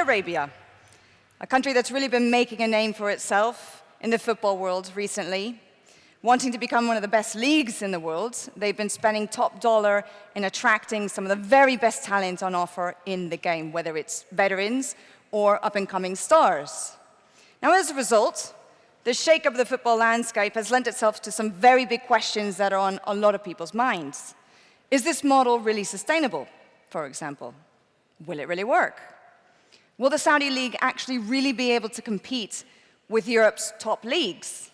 Arabia, a country that's really been making a name for itself in the football world recently. Wanting to become one of the best leagues in the world, they've been spending top dollar in attracting some of the very best talent on offer in the game, whether it's veterans or up-and-coming stars. Now, as a result, the shake-up of the football landscape has lent itself to some very big questions that are on a lot of people's minds. Is this model really sustainable, for example? Will it really work? Will the Saudi League actually really be able to compete with Europe's top leagues?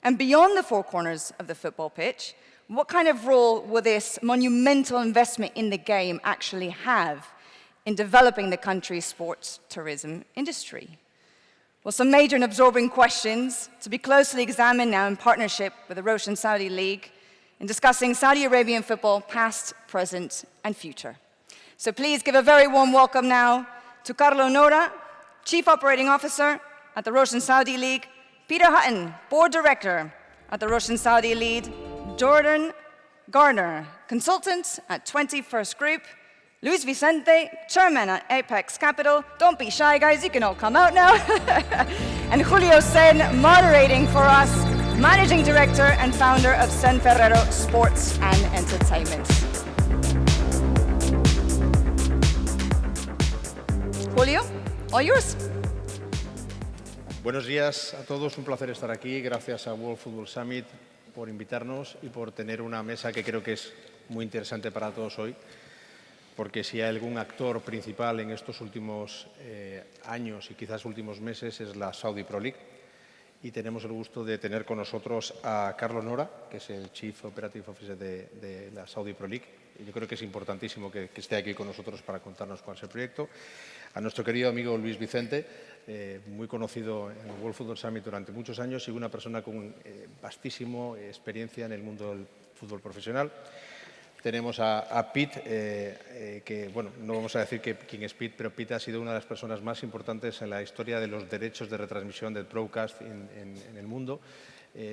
And beyond the four corners of the football pitch, what kind of role will this monumental investment in the game actually have in developing the country's sports tourism industry? Well, some major and absorbing questions to be closely examined now in partnership with the Roshn Saudi League in discussing Saudi Arabian football past, present, and future. So please give a very warm welcome now to Carlo Nohra, Chief Operating Officer at the Roshn Saudi League, Peter Hutton, Board Director at the Roshn Saudi League, Jordan Gardner, Consultant at 21st Group, Luis Vicente, Chairman at Apex Capital. Don't be shy, guys, you can all come out now. And Julio Sen, moderating for us, Managing Director and Founder of Sen Ferrero Sports and Entertainment. Julio, all yours. Buenos días a todos, un placer estar aquí. Gracias a World Football Summit por invitarnos y por tener una mesa que creo que es muy interesante para todos hoy, porque si hay algún actor principal en estos últimos años y quizás últimos meses es la Saudi Pro League. Y tenemos el gusto de tener con nosotros a Carlo Nohra, que es el Chief Operative Officer de la Saudi Pro League. Y yo creo que es importantísimo que esté aquí con nosotros para contarnos cuál es el proyecto. A nuestro querido amigo Luis Vicente, muy conocido en el World Football Summit durante muchos años y una persona con vastísima experiencia en el mundo del fútbol profesional. Tenemos a Pete, que, bueno, no vamos a decir quién es Pete, pero Pete ha sido una de las personas más importantes en la historia de los derechos de retransmisión del broadcast en el mundo,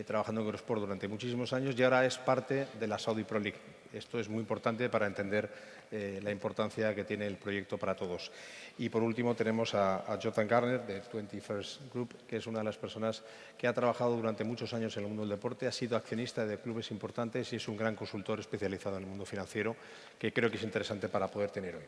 trabajando en Eurosport durante muchísimos años y ahora es parte de la Saudi Pro League. Esto es muy importante para entender la importancia que tiene el proyecto para todos. Y por último tenemos a Jordan Gardner de 21st Group, que es una de las personas que ha trabajado durante muchos años en el mundo del deporte, ha sido accionista de clubes importantes y es un gran consultor especializado en el mundo financiero, que creo que es interesante para poder tener hoy.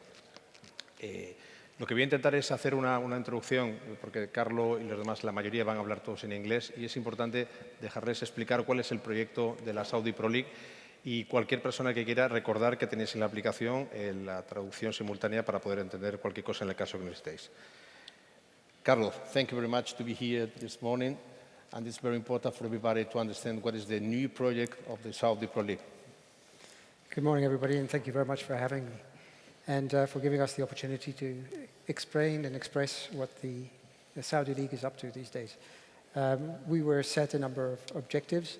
Lo que voy a intentar es hacer una introducción, porque Carlo y los demás, la mayoría van a hablar todos en inglés, y es importante dejarles explicar cuál es el proyecto de la Saudi Pro League y cualquier persona que quiera recordar que tenéis en la aplicación la traducción simultánea para poder entender cualquier cosa en el caso que necesitéis. Carlo, thank you very much to be here this morning, and it's very important for everybody to understand what is the new project of the Saudi Pro League. Good morning, everybody, and thank you very much for having me and for giving us the opportunity to explain and express what the Saudi League is up to these days. We were set a number of objectives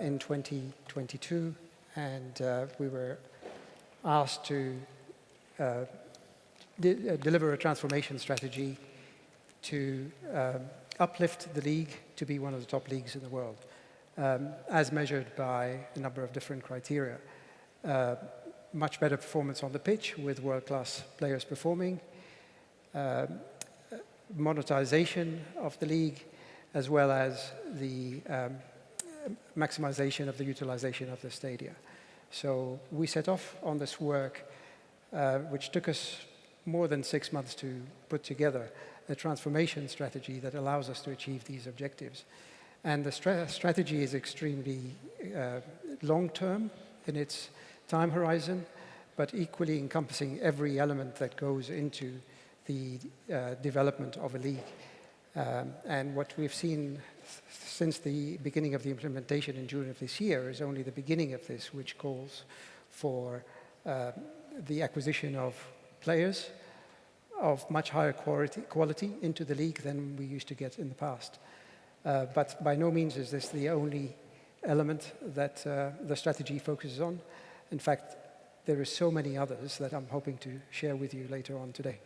in 2022, and we were asked to deliver a transformation strategy to uplift the league to be one of the top leagues in the world, as measured by a number of different criteria. Much better performance on the pitch with world-class players performing, monetization of the league, as well as the maximization of the utilization of the stadia. So we set off on this work, which took us more than 6 months to put together, a transformation strategy that allows us to achieve these objectives. And the strategy is extremely long-term in its time horizon, but equally encompassing every element that goes into the development of a league. And what we've seen since the beginning of the implementation in June of this year is only the beginning of this, which calls for the acquisition of players of much higher quality into the league than we used to get in the past. But by no means is this the only element that the strategy focuses on. In fact, there are so many others that I'm hoping to share with you later on today.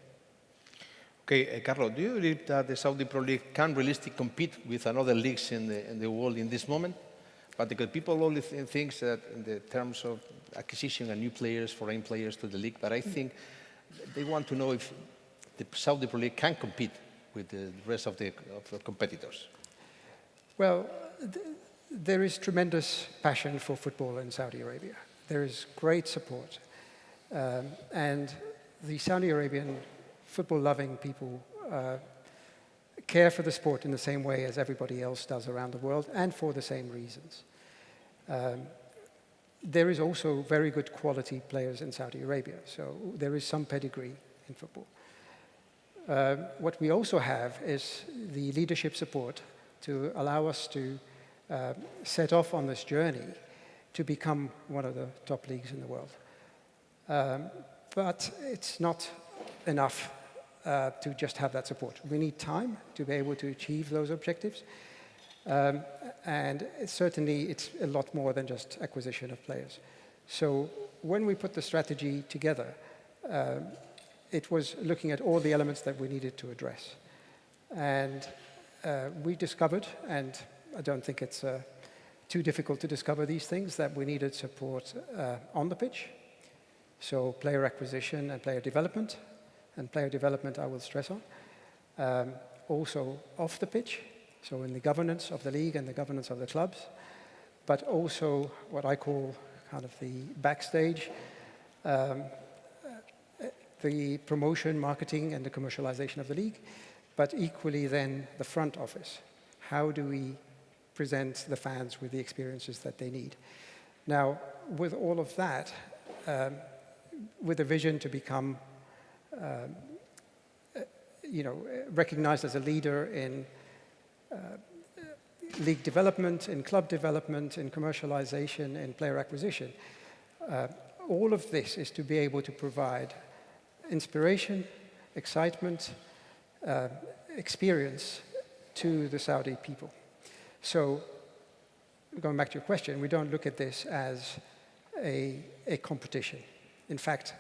Okay, Carlo, do you believe that the Saudi Pro League can realistically compete with another leagues in the world in this moment? But because people only think that in the terms of acquisition of new players, foreign players to the league, but I think they want to know if the Saudi Pro League can compete with the rest of the competitors? Well, there is tremendous passion for football in Saudi Arabia. There is great support. And the Saudi Arabian football-loving people care for the sport in the same way as everybody else does around the world, and for the same reasons. There is also very good quality players in Saudi Arabia, so there is some pedigree in football. What we also have is the leadership support to allow us to set off on this journey to become one of the top leagues in the world. But it's not enough to just have that support. We need time to be able to achieve those objectives. And certainly it's a lot more than just acquisition of players. So when we put the strategy together, it was looking at all the elements that we needed to address. And we discovered, and I don't think it's too difficult to discover these things, that we needed support on the pitch. So player acquisition and player development. And player development I will stress on. Also off the pitch, so in the governance of the league and the governance of the clubs, but also what I call kind of the backstage, the promotion, marketing, and the commercialization of the league, but equally then the front office. How do we present the fans with the experiences that they need? Now, with all of that, with a vision to become recognized as a leader in league development, in club development, in commercialization, in player acquisition. All of this is to be able to provide inspiration, excitement, experience to the Saudi people. So, going back to your question, we don't look at this as a competition. In fact,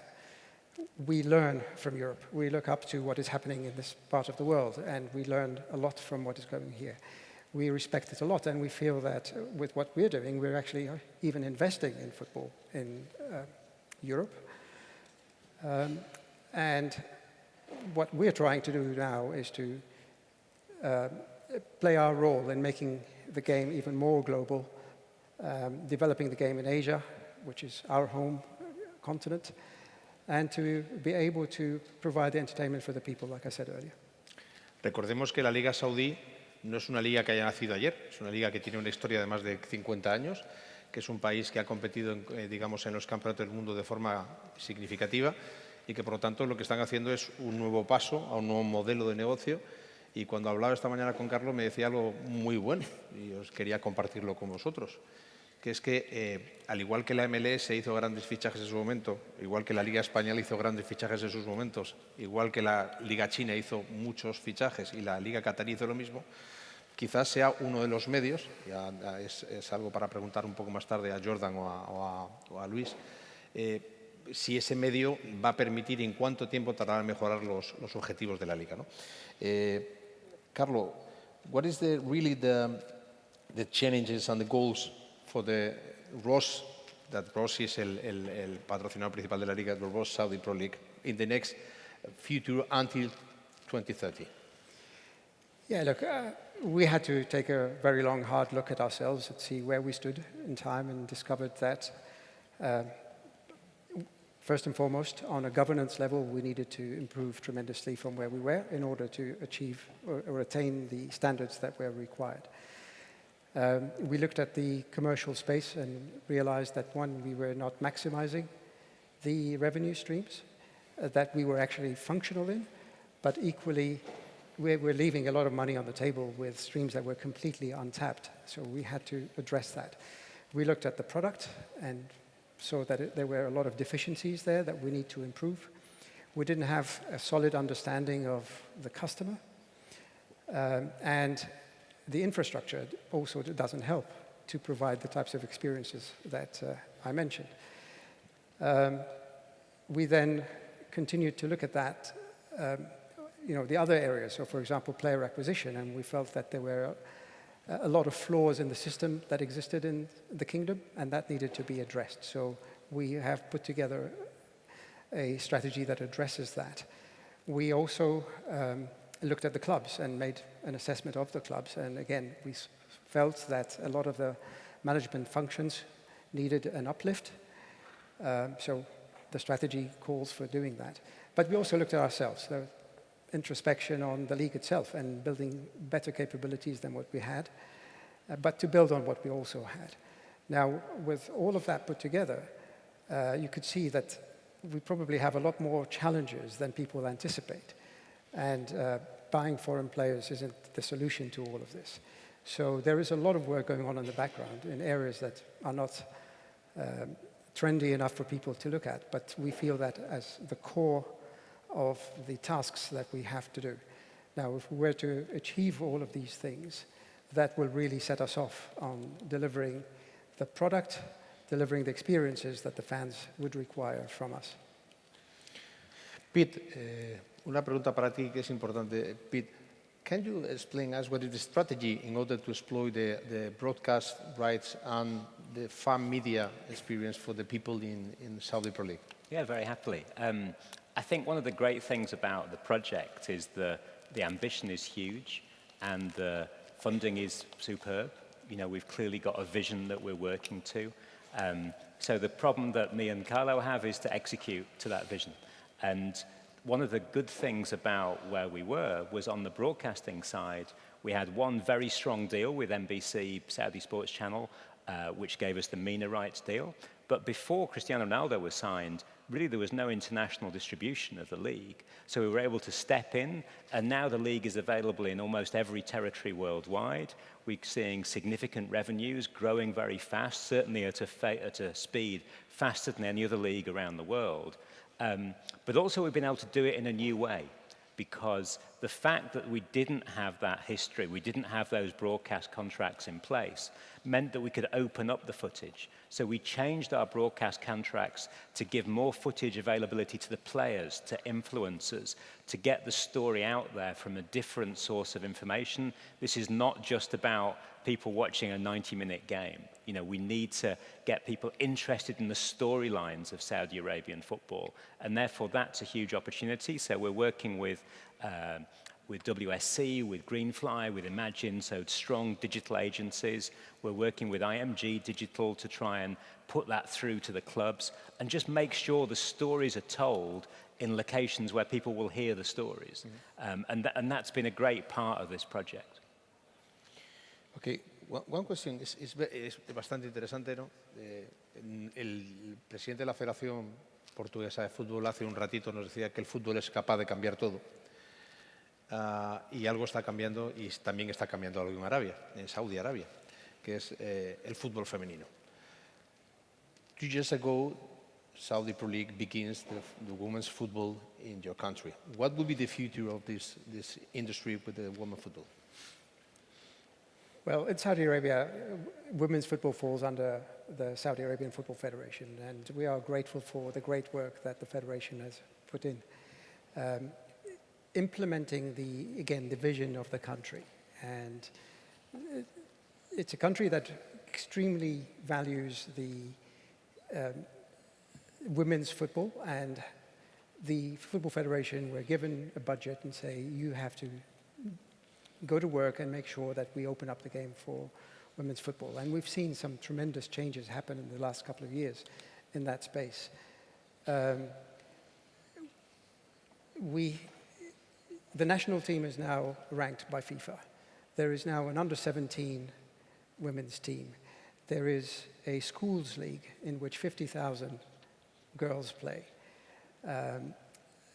we learn from Europe. We look up to what is happening in this part of the world, and we learn a lot from what is going here. We respect it a lot, and we feel that with what we're doing, we're actually even investing in football in Europe. And what we're trying to do now is to play our role in making the game even more global, developing the game in Asia, which is our home continent, and to be able to provide the entertainment for the people, like I said earlier. Recordemos que la Liga Saudí no es una liga que haya nacido ayer, es una liga que tiene una historia de más de 50 años, que es un país que ha competido, digamos, en los campeonatos del mundo de forma significativa y que, por lo tanto, lo que están haciendo es un nuevo paso a un nuevo modelo de negocio. Y cuando hablaba esta mañana con Carlo me decía algo muy bueno y os quería compartirlo con vosotros, que es que al igual que la MLS hizo grandes fichajes en su momento, igual que la Liga Española hizo grandes fichajes en sus momentos, igual que la Liga China hizo muchos fichajes y la Liga Qatarí hizo lo mismo, quizás sea uno de los medios, ya es algo para preguntar un poco más tarde a Jordan o a Luis, si ese medio va a permitir en cuánto tiempo tardará en mejorar los objetivos de la Liga, ¿no? Carlo, what is really the challenges and the goals for the Roshn, that Roshn is el patrocinador principal de la Liga, the Roshn Saudi Pro League, in the next future until 2030? Yeah, look, we had to take a very long, hard look at ourselves and see where we stood in time, and discovered that, first and foremost, on a governance level, we needed to improve tremendously from where we were in order to achieve or attain the standards that were required. We looked at the commercial space and realized that, one, we were not maximizing the revenue streams that we were actually functional in, but equally, we're leaving a lot of money on the table with streams that were completely untapped. So we had to address that. We looked at the product and saw that there were a lot of deficiencies there that we need to improve. We didn't have a solid understanding of the customer, and the infrastructure also doesn't help to provide the types of experiences that I mentioned. We then continued to look at that, the other areas. So, for example, player acquisition, and we felt that there were a lot of flaws in the system that existed in the kingdom, and that needed to be addressed. So we have put together a strategy that addresses that. We also looked at the clubs and made an assessment of the clubs. And again, we felt that a lot of the management functions needed an uplift. So the strategy calls for doing that. But we also looked at ourselves, the introspection on the league itself and building better capabilities than what we had, but to build on what we also had. Now, with all of that put together, you could see that we probably have a lot more challenges than people anticipate. And buying foreign players isn't the solution to all of this. So there is a lot of work going on in the background in areas that are not trendy enough for people to look at, but we feel that as the core of the tasks that we have to do. Now, if we were to achieve all of these things, that will really set us off on delivering the product, delivering the experiences that the fans would require from us. Pete, una pregunta para ti que es importante. Pete, can you explain us what is the strategy in order to exploit the broadcast rights and the fan media experience for the people in Saudi Pro League? Yeah, very happily. I think one of the great things about the project is the ambition is huge and the funding is superb. You know, we've clearly got a vision that we're working to. So the problem that me and Carlo have is to execute to that vision. And one of the good things about where we were was on the broadcasting side, we had one very strong deal with NBC Saudi Sports Channel, which gave us the MENA rights deal. But before Cristiano Ronaldo was signed, really there was no international distribution of the league. So we were able to step in, and now the league is available in almost every territory worldwide. We're seeing significant revenues, growing very fast, certainly at a speed faster than any other league around the world. But also we've been able to do it in a new way, because the fact that we didn't have that history, we didn't have those broadcast contracts in place, meant that we could open up the footage. So we changed our broadcast contracts to give more footage availability to the players, to influencers, to get the story out there from a different source of information. This is not just about people watching a 90-minute game. You know, we need to get people interested in the storylines of Saudi Arabian football, and therefore that's a huge opportunity. So we're working with WSC, with Greenfly, with Imagine, so strong digital agencies. We're working with IMG Digital to try and put that through to the clubs and just make sure the stories are told in locations where people will hear the stories. And that's been a great part of this project. Okay, one question es bastante interesante, ¿no? El presidente de la Federación Portuguesa de Fútbol hace un ratito nos decía que el fútbol es capaz de cambiar todo. Y algo está cambiando, y también está cambiando algo en Arabia, en Saudi Arabia, que es el fútbol femenino. 2 years ago, Saudi Pro League begins the women's football in your country. What will be the future of this industry with the women's football? Well, in Saudi Arabia, women's football falls under the Saudi Arabian Football Federation, and we are grateful for the great work that the Federation has put in. Implementing the vision of the country. And it's a country that extremely values the women's football, and the Football Federation were given a budget and say, you have to go to work and make sure that we open up the game for women's football. And we've seen some tremendous changes happen in the last couple of years in that space. The national team is now ranked by FIFA. There is now an under-17 women's team. There is a schools league in which 50,000 girls play.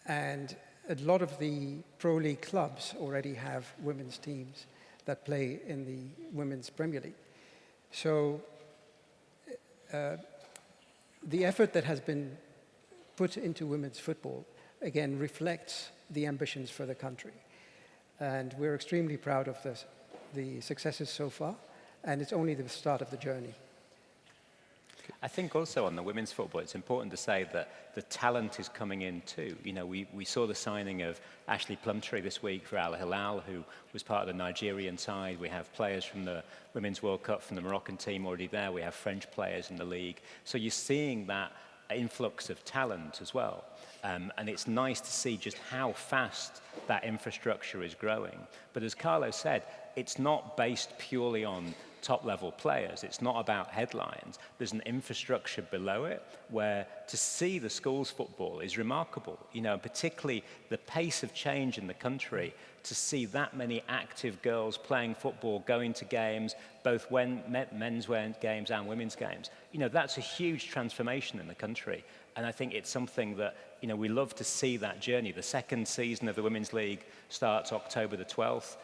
And a lot of the Pro League clubs already have women's teams that play in the Women's Premier League. So the effort that has been put into women's football, again, reflects the ambitions for the country. And we're extremely proud of the successes so far, and it's only the start of the journey. I think also on the women's football, it's important to say that the talent is coming in too. You know, we saw the signing of Ashley Plumtree this week for Al Hilal, who was part of the Nigerian side. We have players from the Women's World Cup from the Moroccan team already there. We have French players in the league. So you're seeing that influx of talent as well. And it's nice to see just how fast that infrastructure is growing. But as Carlo said, it's not based purely on top-level players. It's not about headlines. There's an infrastructure below it where to see the schools football is remarkable. You know, particularly the pace of change in the country, to see that many active girls playing football, going to games, both men's games and women's games. You know, that's a huge transformation in the country. And I think it's something that, you know, we love to see that journey. The second season of the Women's League starts October the 12th.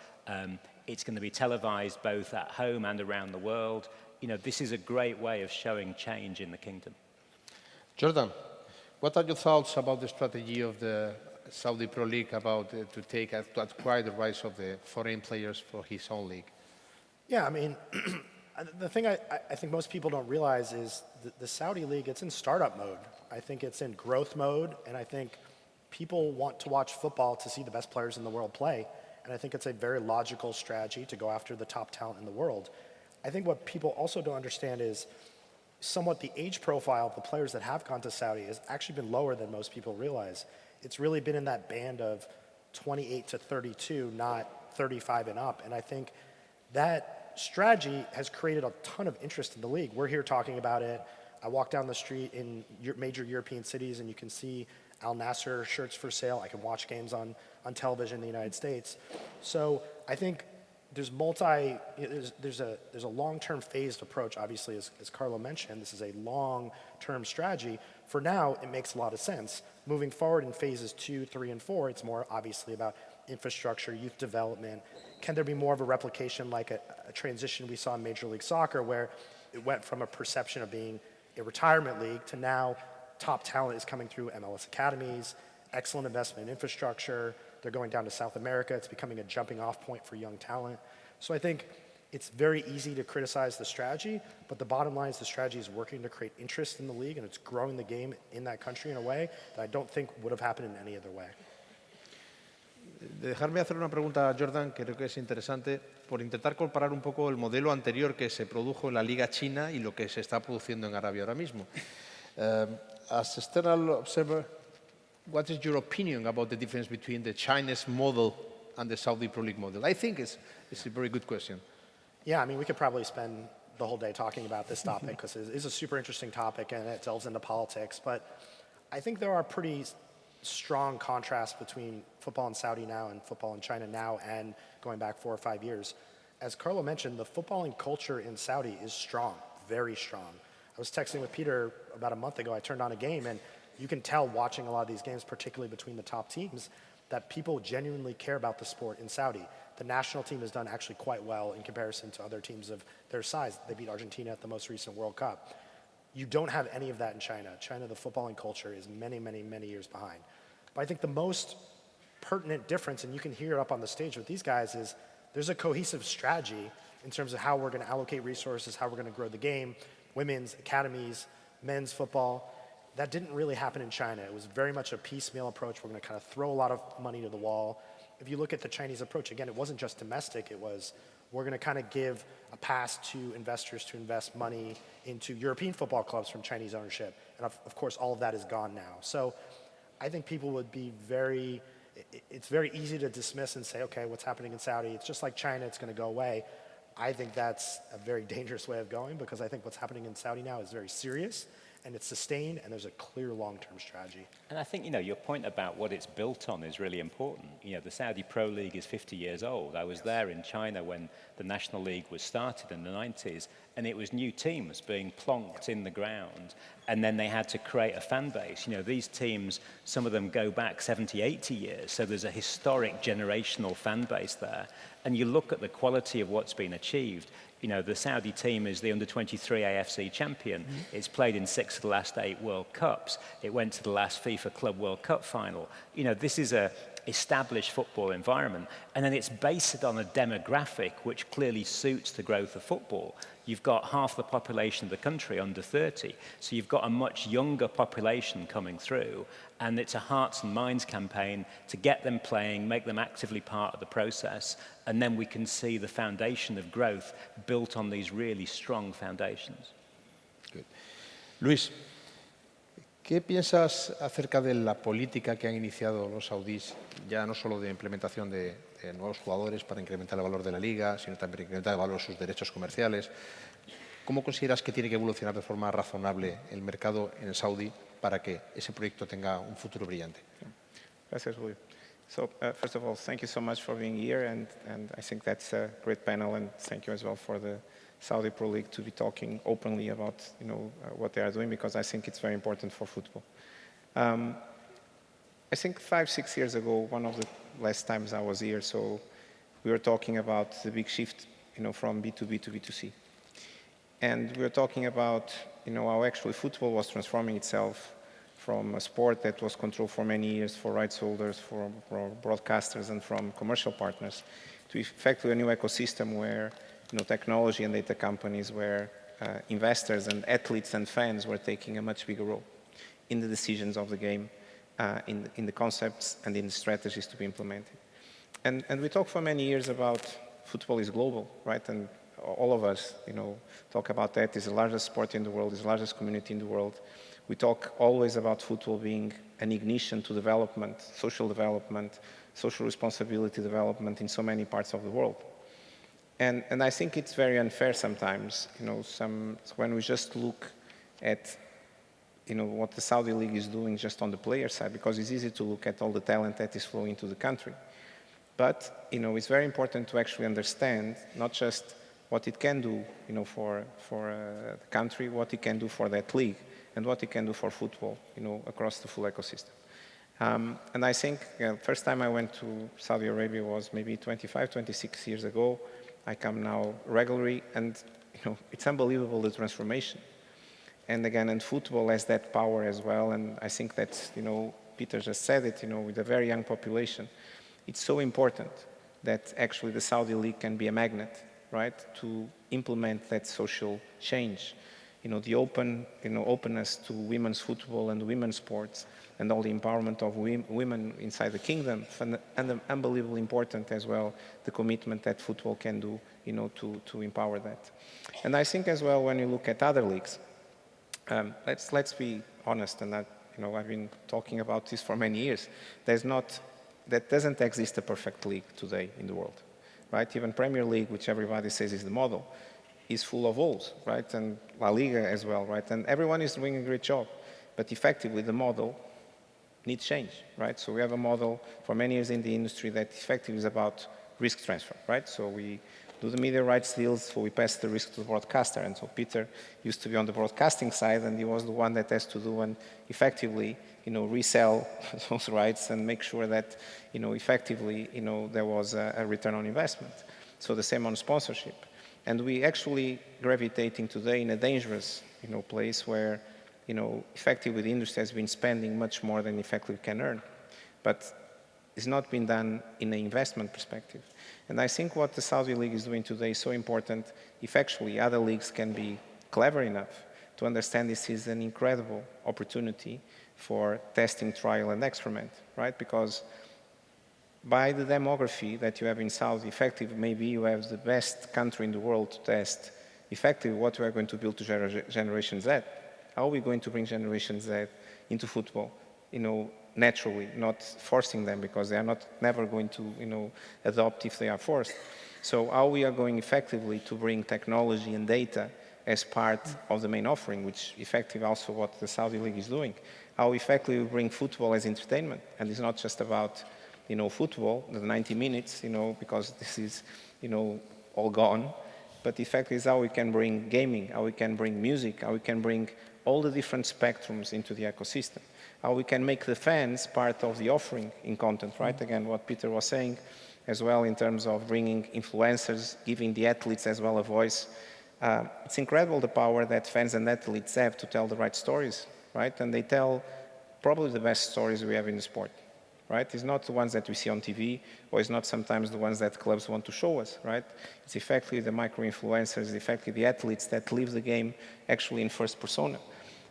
It's going to be televised both at home and around the world. You know, this is a great way of showing change in the kingdom. Jordan, what are your thoughts about the strategy of the Saudi Pro League about to acquire the rights of the foreign players for his own league? Yeah, I mean, the thing I think most people don't realize is the Saudi League, it's in startup mode. I think it's in growth mode, and I think people want to watch football to see the best players in the world play. And I think it's a very logical strategy to go after the top talent in the world. I think what people also don't understand is somewhat the age profile of the players that have gone to Saudi has actually been lower than most people realize. It's really been in that band of 28 to 32, not 35 and up. And I think that strategy has created a ton of interest in the league. We're here talking about it. I walk down the street in major European cities and you can see Al Nassr shirts for sale. I can watch games on television in the United States. So I think there's a long-term phased approach. Obviously, as Carlo mentioned, this is a long-term strategy. For now, it makes a lot of sense. Moving forward in phases 2, 3, and 4, it's more obviously about infrastructure, youth development. Can there be more of a replication like a transition we saw in Major League Soccer where it went from a perception of being a retirement league to now top talent is coming through MLS academies, excellent investment in infrastructure. They're going down to South America. It's becoming a jumping off point for young talent. So I think it's very easy to criticize the strategy, but the bottom line is the strategy is working to create interest in the league and it's growing the game in that country in a way that I don't think would have happened in any other way. Dejarme hacer una pregunta a Jordan, que creo que es interesante, por intentar comparar un poco el modelo anterior que se produjo en la Liga China y lo que se está produciendo en Arabia ahora mismo. As external observer, what is your opinion about the difference between the Chinese model and the Saudi Pro League model? I think it's a very good question. Yeah, I mean, we could probably spend the whole day talking about this topic because it is a super interesting topic and it delves into politics. But I think there are pretty strong contrasts between football in Saudi now and football in China now and going back 4 or 5 years. As Carlo mentioned, the footballing culture in Saudi is strong, very strong. I was texting with Peter about a month ago. I turned on a game, and you can tell watching a lot of these games, particularly between the top teams, that people genuinely care about the sport in Saudi. The national team has done actually quite well in comparison to other teams of their size. They beat Argentina at the most recent World Cup. You don't have any of that in China. China, the footballing culture, is many, many, many years behind. But I think the most pertinent difference, and you can hear it up on the stage with these guys, is there's a cohesive strategy in terms of how we're going to allocate resources, how we're going to grow the game, women's academies, men's football. That didn't really happen in China. It was very much a piecemeal approach. We're going to kind of throw a lot of money to the wall. If you look at the Chinese approach, again, it wasn't just domestic. It was, we're going to kind of give a pass to investors to invest money into European football clubs from Chinese ownership. And of course, all of that is gone now. So I think people would be it's very easy to dismiss and say, okay, what's happening in Saudi? It's just like China, it's going to go away. I think that's a very dangerous way of going because I think what's happening in Saudi now is very serious and it's sustained and there's a clear long-term strategy. And I think, you know, your point about what it's built on is really important. You know, the Saudi Pro League is 50 years old. I was there in China when the National League was started in the 90s, and it was new teams being plonked in the ground, and then they had to create a fan base. You know, these teams, some of them go back 70, 80 years, so there's a historic generational fan base there. And you look at the quality of what's been achieved. You know, the Saudi team is the under-23 AFC champion. Mm-hmm. It's played in 6 of the last 8 World Cups. It went to the last FIFA Club World Cup final. You know, this is a established football environment. And then it's based on a demographic which clearly suits the growth of football. You've got half the population of the country under 30. So you've got a much younger population coming through. And it's a hearts and minds campaign to get them playing, make them actively part of the process. And then we can see the foundation of growth built on these really strong foundations. Good. Luis, ¿Qué piensas acerca de la política que han iniciado los saudíes, ya no solo de implementación de nuevos jugadores para incrementar el valor de la liga, sino también incrementar el valor de sus derechos comerciales? ¿Cómo consideras que tiene que evolucionar de forma razonable el mercado en Saudi para que ese proyecto tenga un futuro brillante? Gracias, Julio. So, first of all, thank you so much for being here, and I think that's a great panel, and thank you as well for the Saudi Pro League to be talking openly about, what they are doing, because I think it's very important for football. I think 5-6 years ago, one of the last times I was here, so we were talking about the big shift, from B2B to B2C. And we were talking about, how actually football was transforming itself from a sport that was controlled for many years for rights holders, for broadcasters, and from commercial partners, to effectively a new ecosystem where, technology and data companies, where investors and athletes and fans were taking a much bigger role in the decisions of the game, in the concepts and in the strategies to be implemented. And we talked for many years about football is global, right? And all of us, talk about that. It's the largest sport in the world, it's the largest community in the world. We talk always about football being an ignition to development, social responsibility development in so many parts of the world. And I think it's very unfair sometimes, when we just look at, what the Saudi League is doing just on the player side, because it's easy to look at all the talent that is flowing into the country. But, it's very important to actually understand not just what it can do, for the country, what it can do for that league, and what it can do for football, across the full ecosystem. And I think first time I went to Saudi Arabia was maybe 25, 26 years ago. I come now regularly, and it's unbelievable, the transformation. And again, and football has that power as well, and I think that's, Peter just said it, with a very young population, it's so important that actually the Saudi League can be a magnet, right, to implement that social change. The openness to women's football and women's sports, and all the empowerment of women inside the kingdom, and unbelievably important as well, the commitment that football can do, to empower that. And I think as well, when you look at other leagues, let's be honest, and that, I've been talking about this for many years. That doesn't exist a perfect league today in the world, right? Even Premier League, which everybody says is the model, is full of holes, right? And La Liga as well, right? And everyone is doing a great job, but effectively the model needs change, right? So we have a model for many years in the industry that effectively is about risk transfer, right? So we do the media rights deals, so we pass the risk to the broadcaster. And so Peter used to be on the broadcasting side, and he was the one that has to do and effectively, resell those rights and make sure that, effectively, there was a return on investment. So the same on sponsorship. And we actually gravitating today in a dangerous, place where, effectively the industry has been spending much more than effectively can earn. But it's not been done in an investment perspective. And I think what the Saudi League is doing today is so important if actually other leagues can be clever enough to understand this is an incredible opportunity for testing, trial, and experiment, right? Because by the demography that you have in Saudi, effectively, maybe you have the best country in the world to test effectively what we are going to build to Generation Z. How are we going to bring Generation Z into football? Naturally, not forcing them, because they are never going to, adopt if they are forced. So how we are going effectively to bring technology and data as part of the main offering, which effectively also what the Saudi League is doing. How effectively we bring football as entertainment, and it's not just about, football, the 90 minutes, because this is, all gone, but effectively is how we can bring gaming, how we can bring music, how we can bring all the different spectrums into the ecosystem. How we can make the fans part of the offering in content, right? Again, what Peter was saying as well in terms of bringing influencers, giving the athletes as well a voice. It's incredible the power that fans and athletes have to tell the right stories, right? And they tell probably the best stories we have in the sport, right? It's not the ones that we see on TV, or it's not sometimes the ones that clubs want to show us, right? It's effectively the micro-influencers, effectively the athletes that live the game actually in first persona.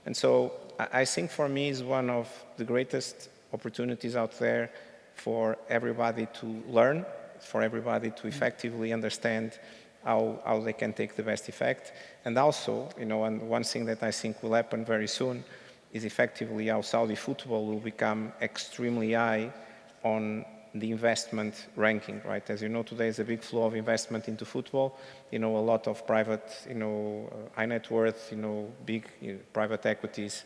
And so I think for me is one of the greatest opportunities out there for everybody to learn, for everybody to effectively understand how they can take the best effect. And also, and one thing that I think will happen very soon is effectively how Saudi football will become extremely high on the investment ranking, right? As you know, today is a big flow of investment into football. A lot of private, high net worth, big private equities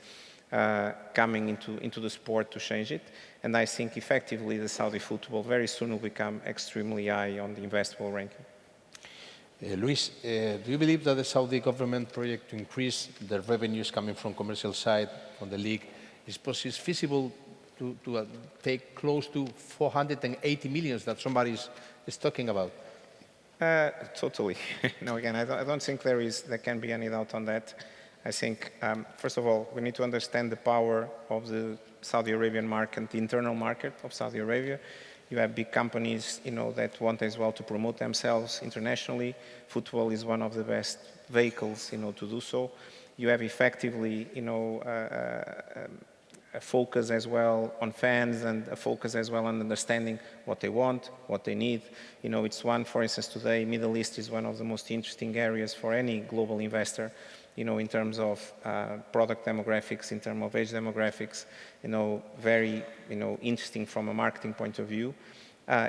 coming into the sport to change it. And I think effectively the Saudi football very soon will become extremely high on the investable ranking. Luis, do you believe that the Saudi government project to increase the revenues coming from commercial side from the league is feasible to take close to 480 million that somebody is talking about? Totally. No, again, I don't think there can be any doubt on that. I think, first of all, we need to understand the power of the Saudi Arabian market, the internal market of Saudi Arabia. You have big companies, that want as well to promote themselves internationally. Football is one of the best vehicles, to do so. You have effectively, a focus as well on fans and a focus as well on understanding what they want, what they need. It's one, for instance, today, Middle East is one of the most interesting areas for any global investor, in terms of product demographics, in terms of age demographics, very, interesting from a marketing point of view.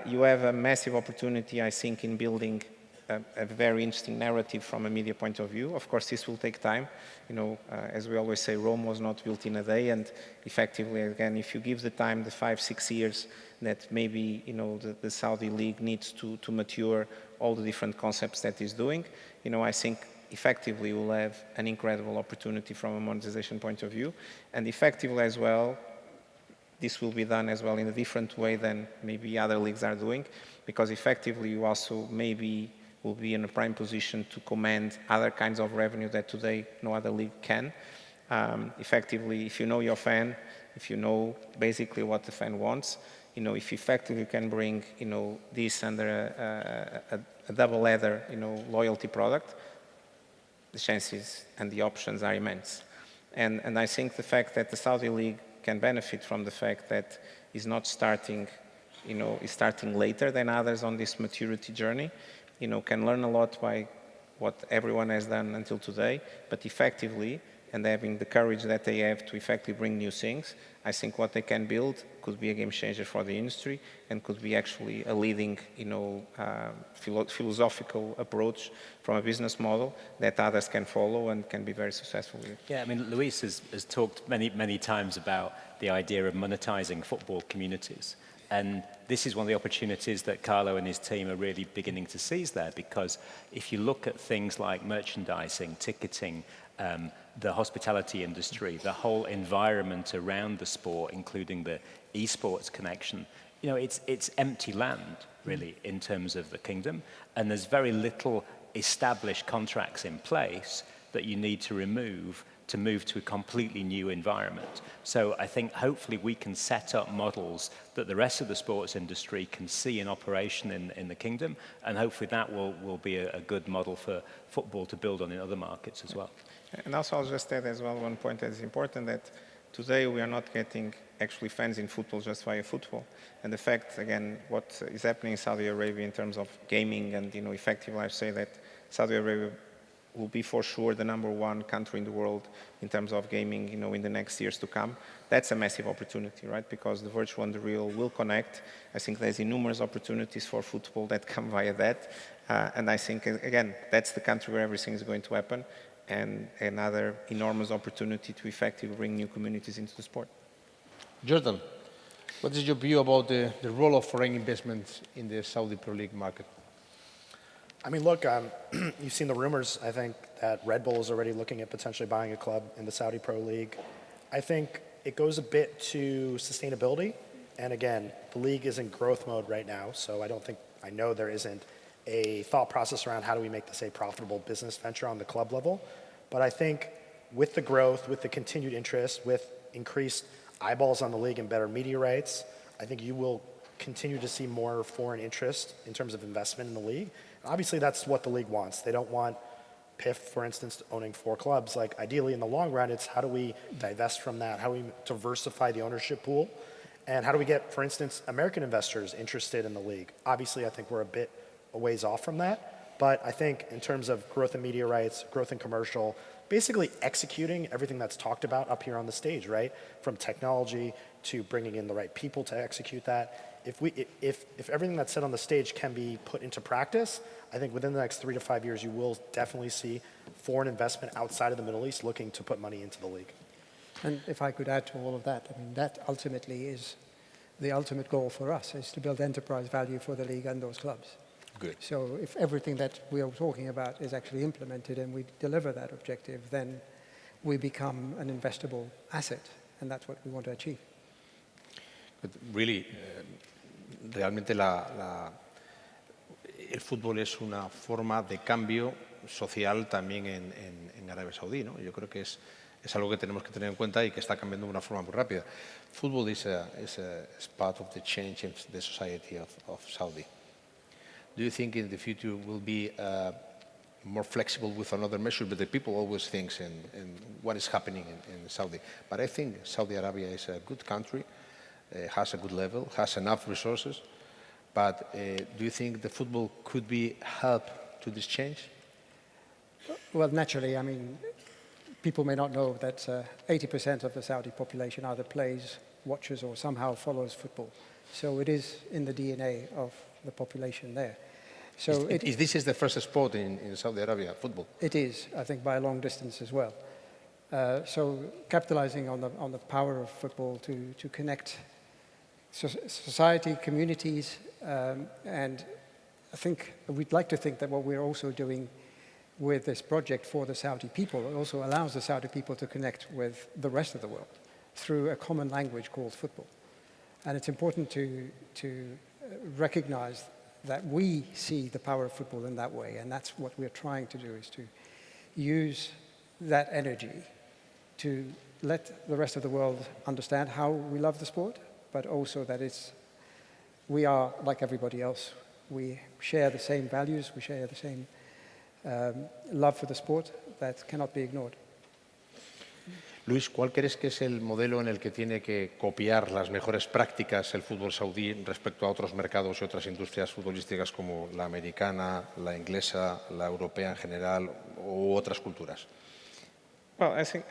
You have a massive opportunity, I think, in building a very interesting narrative from a media point of view. Of course, this will take time. As we always say, Rome was not built in a day, and effectively, again, if you give the time, the 5-6 years that maybe, the Saudi League needs to mature all the different concepts that it's doing, I think effectively we'll have an incredible opportunity from a monetization point of view. And effectively as well, this will be done as well in a different way than maybe other leagues are doing, because effectively you also maybe will be in a prime position to command other kinds of revenue that today no other league can. Effectively, if you know your fan, if you know basically what the fan wants, if effectively you can bring, this under a double ladder, loyalty product, the chances and the options are immense. And I think the fact that the Saudi League can benefit from the fact that it's not starting, is starting later than others on this maturity journey, can learn a lot by what everyone has done until today, but effectively, and having the courage that they have to effectively bring new things, I think what they can build could be a game changer for the industry and could be actually a leading, philosophical approach from a business model that others can follow and can be very successful with. Yeah, I mean, Luis has talked many times about the idea of monetizing football communities. And this is one of the opportunities that Carlo and his team are really beginning to seize there, because if you look at things like merchandising, ticketing, the hospitality industry, the whole environment around the sport, including the esports connection, it's empty land, really, in terms of the kingdom. And there's very little established contracts in place that you need to remove to move to a completely new environment. So I think hopefully we can set up models that the rest of the sports industry can see in operation in the kingdom, and hopefully that will be a good model for football to build on in other markets as well. And also I'll just add as well one point that is important, that today we are not getting actually fans in football just via football. And the fact, again, what is happening in Saudi Arabia in terms of gaming and, effectively I say that Saudi Arabia will be for sure the #1 country in the world in terms of gaming, in the next years to come. That's a massive opportunity, right? Because the virtual and the real will connect. I think there's numerous opportunities for football that come via that. And I think, again, that's the country where everything is going to happen, and another enormous opportunity to effectively bring new communities into the sport. Jordan, what is your view about the role of foreign investments in the Saudi Pro League market? I mean, look, you've seen the rumors, I think, that Red Bull is already looking at potentially buying a club in the Saudi Pro League. I think it goes a bit to sustainability. And again, the league is in growth mode right now, so I know there isn't a thought process around how do we make this a profitable business venture on the club level. But I think with the growth, with the continued interest, with increased eyeballs on the league and better media rights, I think you will continue to see more foreign interest in terms of investment in the league. Obviously, that's what the league wants. They don't want PIF, for instance, owning 4 clubs. Like, ideally, in the long run, it's how do we divest from that? How do we diversify the ownership pool? And how do we get, for instance, American investors interested in the league? Obviously, I think we're a bit a ways off from that. But I think in terms of growth in media rights, growth in commercial, basically executing everything that's talked about up here on the stage, right? From technology to bringing in the right people to execute that. If everything that's said on the stage can be put into practice, I think within the next 3 to 5 years, you will definitely see foreign investment outside of the Middle East looking to put money into the league. And if I could add to all of that, I mean, that ultimately is the ultimate goal for us, is to build enterprise value for the league and those clubs. Good. So if everything that we are talking about is actually implemented and we deliver that objective, then we become an investable asset, and that's what we want to achieve. But really, realmente el fútbol es una forma de cambio social también en Arabia Saudí, ¿no? Yo creo que es algo que tenemos que tener en cuenta y que está cambiando de una forma muy rápida. Football is part of the change in the society of Saudi. Do you think in the future will be more flexible with another measure? But the people always think in what is happening in Saudi. But I think Saudi Arabia is a good country, has a good level, has enough resources. But do you think the football could be help to this change? Well, naturally, I mean, people may not know that 80% of the Saudi population either plays, watches, or somehow follows football. So it is in the DNA of the population there. So this is the first sport in Saudi Arabia, football. It is, I think, by a long distance as well. So capitalizing on the power of football to connect society, communities, and I think we'd like to think that what we're also doing with this project for the Saudi people also allows the Saudi people to connect with the rest of the world through a common language called football. And it's important to recognize that we see the power of football in that way, and that's what we're trying to do, is to use that energy to let the rest of the world understand how we love the sport, but also that we are like everybody else. We share the same values, we share the same love for the sport that cannot be ignored. Luis, ¿cuál crees que es el modelo en el que tiene que copiar las mejores prácticas el fútbol saudí respecto a otros mercados y otras industrias futbolísticas como la americana, la inglesa, la europea en general u otras culturas? Well, I think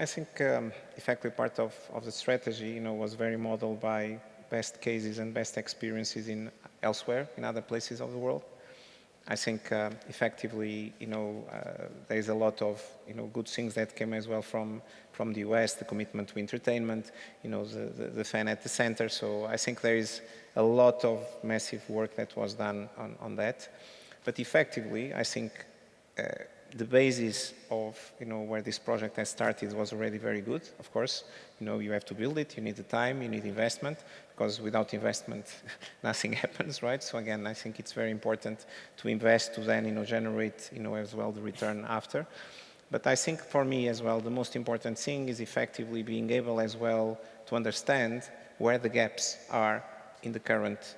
effectively part of the strategy, was very modeled by best cases and best experiences in elsewhere, in other places of the world. I think effectively, there is a lot of, good things that came as well from the US, the commitment to entertainment, the fan at the center. So I think there is a lot of massive work that was done on that. But effectively, I think the basis of, where this project has started was already very good, of course. You have to build it, you need the time, you need investment, because without investment, nothing happens, right? So again, I think it's very important to invest to then, generate, as well the return after. But I think for me as well, the most important thing is effectively being able as well to understand where the gaps are in the current,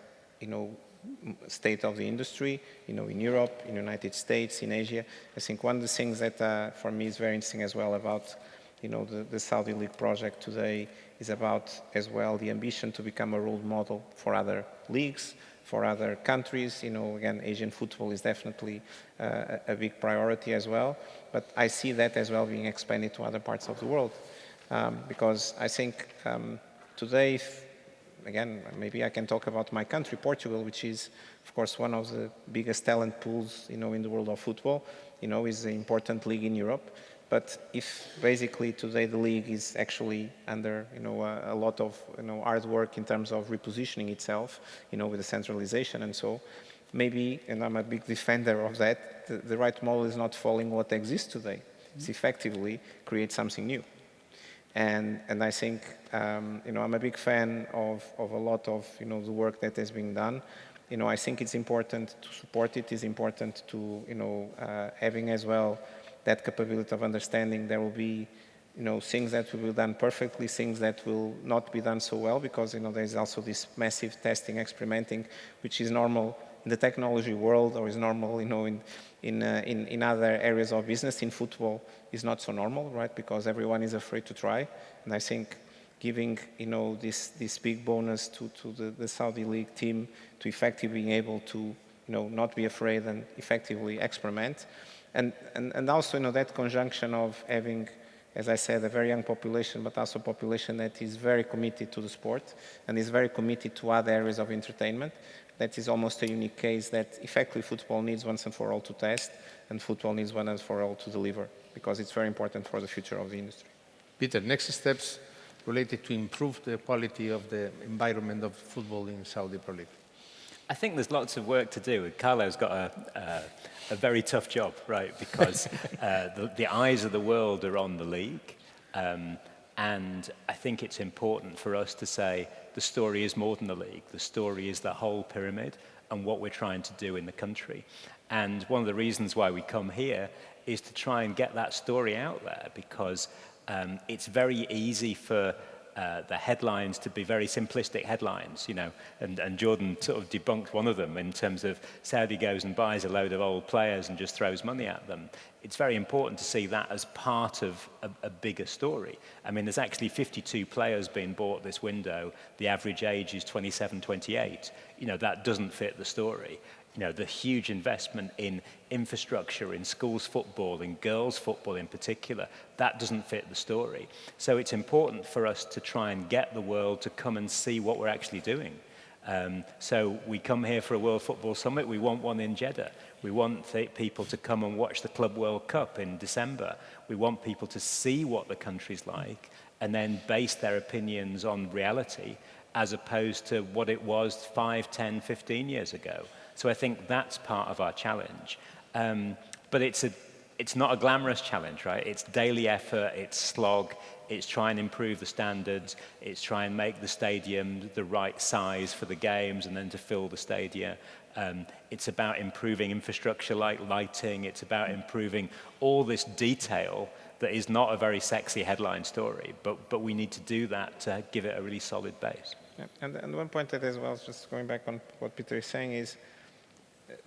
state of the industry, in Europe, in the United States, in Asia. I think one of the things that for me is very interesting as well about, the Saudi League project today is about as well the ambition to become a role model for other leagues, for other countries. Again, Asian football is definitely a big priority as well. But I see that as well being expanded to other parts of the world. Because I think today, again, maybe I can talk about my country, Portugal, which is, of course, one of the biggest talent pools, in the world of football, is an important league in Europe. But if basically today the league is actually under, a lot of, hard work in terms of repositioning itself, with the centralization and so, maybe, and I'm a big defender of that, the right model is not following what exists today. It's effectively create something new. And I think, I'm a big fan of a lot of, the work that has been done. I think it's important to support it. It's important to, having as well that capability of understanding there will be, things that will be done perfectly, things that will not be done so well, because, there's also this massive testing, experimenting, which is normal in the technology world, or is normal, in other areas of business. In football is not so normal, right? Because everyone is afraid to try. And I think giving, this big bonus to the Saudi League team to effectively being able to, not be afraid and effectively experiment, And also, that conjunction of having, as I said, a very young population, but also a population that is very committed to the sport and is very committed to other areas of entertainment. That is almost a unique case that effectively football needs once and for all to test, and football needs once and for all to deliver, because it's very important for the future of the industry. Peter, next steps related to improve the quality of the environment of football in Saudi Pro League. I think there's lots of work to do. Carlo's got a very tough job, right? Because the eyes of the world are on the league. And I think it's important for us to say the story is more than the league. The story is the whole pyramid and what we're trying to do in the country. And one of the reasons why we come here is to try and get that story out there, because it's very easy for the headlines to be very simplistic headlines, and Jordan sort of debunked one of them in terms of Saudi goes and buys a load of old players and just throws money at them. It's very important to see that as part of a bigger story. I mean, there's actually 52 players being bought this window. The average age is 27, 28. That doesn't fit the story. The huge investment in infrastructure, in schools football, in girls football in particular, that doesn't fit the story. So it's important for us to try and get the world to come and see what we're actually doing. So we come here for a World Football Summit. We want one in Jeddah. We want people to come and watch the Club World Cup in December. We want people to see what the country's like and then base their opinions on reality as opposed to what it was 5, 10, 15 years ago. So I think that's part of our challenge. But it's not a glamorous challenge, right? It's daily effort, it's slog, it's try and improve the standards, it's try and make the stadium the right size for the games and then to fill the stadia. It's about improving infrastructure like lighting, it's about improving all this detail that is not a very sexy headline story, but we need to do that to give it a really solid base. Yeah. And one point that as well, just going back on what Peter is saying, is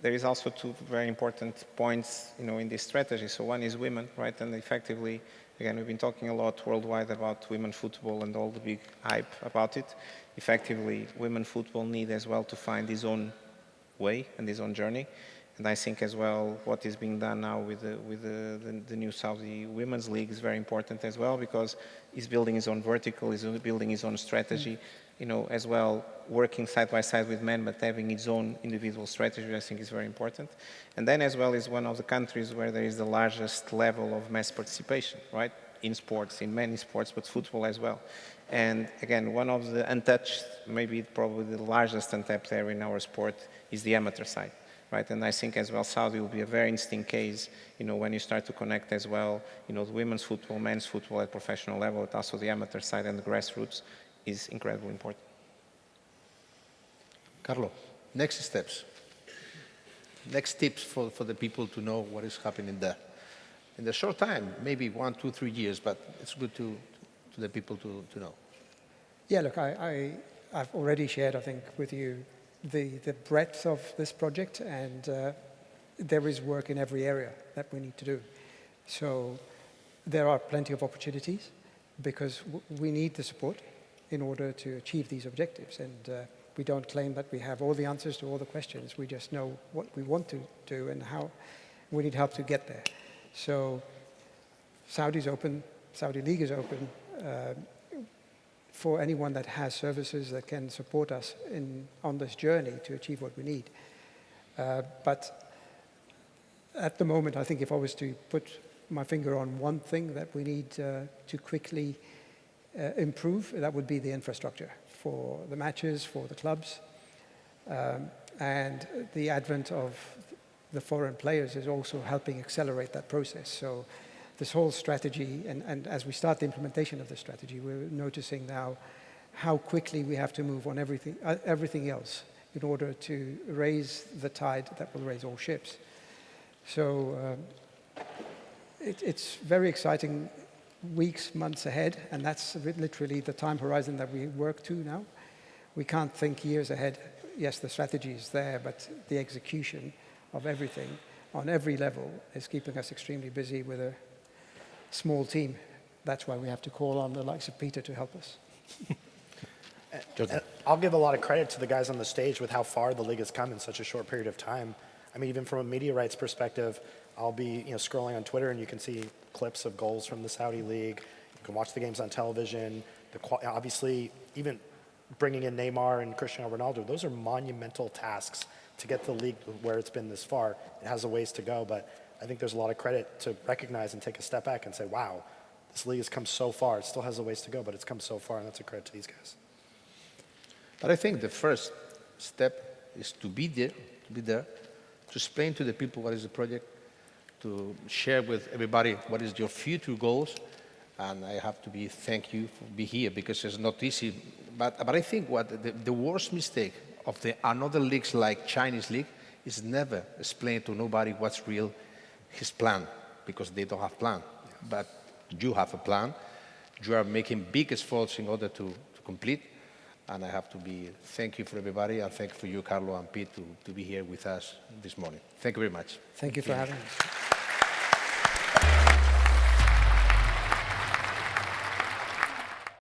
there is also two very important points, in this strategy. So one is women, right? And effectively, again, we've been talking a lot worldwide about women football and all the big hype about it. Effectively, women football need as well to find its own way and its own journey. And I think as well, what is being done now with the new Saudi Women's League is very important as well, because it's building its own vertical, it's building its own strategy, as well, working side by side with men, but having its own individual strategy, I think is very important. And then as well is one of the countries where there is the largest level of mass participation, right? In sports, in many sports, but football as well. And again, one of the untouched, maybe probably the largest untapped area in our sport is the amateur side. Right? And I think as well, Saudi will be a very interesting case, when you start to connect as well, the women's football, men's football at professional level, but also the amateur side and the grassroots is incredibly important. Carlo, next steps. Next tips for the people to know what is happening there. In the short time, maybe 1, 2, 3 years, but it's good to the people to know. Yeah, look, I've already shared, I think, with you the breadth of this project, and there is work in every area that we need to do. So there are plenty of opportunities because we need the support in order to achieve these objectives. And we don't claim that we have all the answers to all the questions. We just know what we want to do and how we need help to get there. So Saudi's open, Saudi League is open for anyone that has services that can support us on this journey to achieve what we need. But at the moment, I think if I was to put my finger on one thing that we need to quickly improve, that would be the infrastructure for the matches, for the clubs. And the advent of the foreign players is also helping accelerate that process. So this whole strategy, and as we start the implementation of the strategy, we're noticing now how quickly we have to move on everything else in order to raise the tide that will raise all ships. So it's very exciting weeks, months ahead, and that's literally the time horizon that we work to now. We can't think years ahead. Yes, the strategy is there, but the execution of everything on every level is keeping us extremely busy with a small team. That's why we have to call on the likes of Peter to help us. I'll give a lot of credit to the guys on the stage with how far the league has come in such a short period of time. I mean, even from a media rights perspective, I'll be scrolling on Twitter and you can see clips of goals from the Saudi League. You can watch the games on television. Obviously, even bringing in Neymar and Cristiano Ronaldo, those are monumental tasks to get the league where it's been this far. It has a ways to go, but I think there's a lot of credit to recognize and take a step back and say, wow, this league has come so far. It still has a ways to go, but it's come so far, and that's a credit to these guys. But I think the first step is to be there, to explain to the people what is the project, to share with everybody what is your future goals. And I have to thank you for being here because it's not easy. But I think the worst mistake of another leagues like Chinese league is never explain to nobody what's real his plan, because they don't have plan. But you have a plan. You are making big efforts in order to complete. And I have to thank you for everybody, and thank you for you, Carlo and Pete, to be here with us this morning. Thank you very much. Thank you for having us.